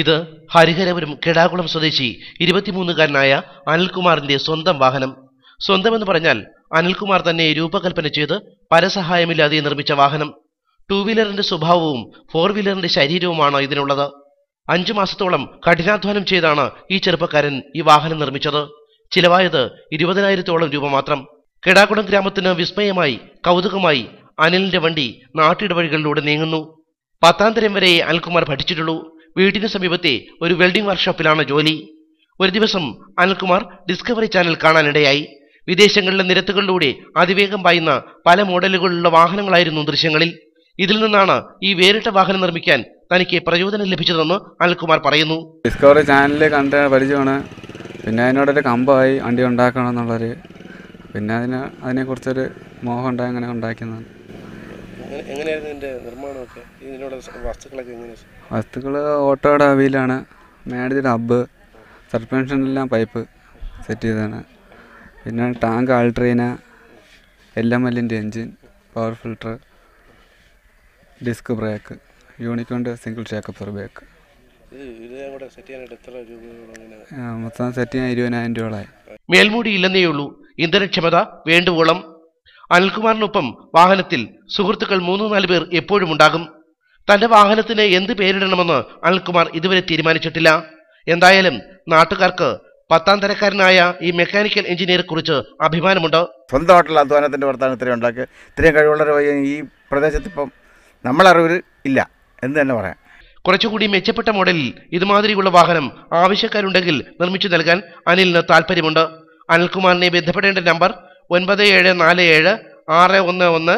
ഇത് ഹരിഹരപുരം കെടാകുളം സ്വദേശി 23-കാരനായ അനിൽകുമാറിന്റെ സ്വന്തം വാഹനം. സ്വന്തമെന്ന് പറഞ്ഞാൽ അനിൽകുമാർ തന്നെ രൂപകൽപ്പന ചെയ്ത് പരസഹായമില്ലാതെ നിർമ്മിച്ച വാഹനം. 2 വീലറിന്റെ സ്വഭാവവും 4 വീലറിന്റെ ശരീരവുമാണ് ഇതിനുള്ളത്. 5 മാസത്തോളം കഠിനാധ്വാനം ചെയ്താണ് ഈ ചെറുപ്പക്കാരൻ ഈ വാഹനം നിർമ്മിച്ചത്. ചിലവായത് 20,000-ഓളം രൂപ മാത്രം. കെടാകുളം ഗ്രാമത്തിന് വിസ്മയമായി, കൗതുകമായി അനിലിന്റെ വണ്ടി നാട്ടിടവഴികളിലൂടെ നീങ്ങുന്നു. 10ാം തരം വരെ അനിൽകുമാർ പഠിച്ചിട്ടുള്ളൂ. വീടിന് സമീപത്തെ ഒരു വെൽഡിംഗ് വർക്ക്ഷോപ്പിലാണ് ജോലി. ഒരു ദിവസം അനിൽകുമാർ ഡിസ്കവറി ചാനൽ കാണാനിടയായി. വിദേശങ്ങളിലെ നിരത്തുകളിലൂടെ അതിവേഗം പായുന്ന പല മോഡലുകളുള്ള വാഹനങ്ങളായിരുന്നു ദൃശ്യങ്ങളിൽ. ഇതിൽ നിന്നാണ് ഈ വേറിട്ട വാഹനം നിർമ്മിക്കാൻ തനിക്ക് പ്രചോദനം ലഭിച്ചതെന്ന് അനിൽകുമാർ പറയുന്നു. ഡിസ്കവറി ചാനലിൽ കണ്ട പരിചയമാണ്. പിന്നെ അതിനോടൊരു കമ്പമായി വണ്ടി ഉണ്ടാക്കണം എന്നുള്ളൊരു, പിന്നെ അതിനെക്കുറിച്ചൊരു മോഹം ഉണ്ടായി അങ്ങനെ ഉണ്ടാക്കുന്നതാണ്. വസ്തുക്കൾ ഓട്ടോയുടെ വീലാണ്, മേടിച്ചിട്ട് ഹബ്ബ്, സസ്പെൻഷനെല്ലാം പൈപ്പ് സെറ്റ് ചെയ്തതാണ്. പിന്നെ ടാങ്ക് ആൾട്രീന, LMLൻ്റെ engine, power filter, disc brake, യൂണിക്കോണ്ട് സിംഗിൾ ഷേക്ക് അബ്സോർബർ ബ്രേക്ക്. മൊത്തം സെറ്റ് ചെയ്യാൻ 20,000 രൂപയായി. മേൽമൂടി ഇല്ലെന്നേയുള്ളൂ, ഇന്ധനക്ഷമത വേണ്ടുവോളം. അനിൽകുമാറിനൊപ്പം വാഹനത്തിൽ സുഹൃത്തുക്കൾ 3-4 പേർ എപ്പോഴും ഉണ്ടാകും. തന്റെ വാഹനത്തിന് എന്ത് പേരിടണമെന്ന് അനിൽകുമാർ ഇതുവരെ തീരുമാനിച്ചിട്ടില്ല. എന്തായാലും നാട്ടുകാർക്ക് 10ാം തരക്കാരനായ ഈ മെക്കാനിക്കൽ എഞ്ചിനീയറെ കുറിച്ച് അഭിമാനമുണ്ട്. സ്വന്തമായിട്ടുള്ള അധ്വാനത്തിന്റെ പുറത്താണ് ഇത്രയും ഉണ്ടാക്കി. ഇത്രയും കഴിവുള്ളൊരു ഈ പ്രദേശത്ത് ഇപ്പം നമ്മളറിവിൽ ഇല്ല എന്ന് തന്നെ പറയാം. കുറച്ചുകൂടി മെച്ചപ്പെട്ട മോഡലിൽ ഇതുമാതിരിയുള്ള വാഹനം ആവശ്യക്കാരുണ്ടെങ്കിൽ നിർമ്മിച്ചു നൽകാൻ അനിലിന് താല്പര്യമുണ്ട്. അനിൽകുമാറിനെ ബന്ധപ്പെടേണ്ട നമ്പർ 9747 611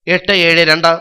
872.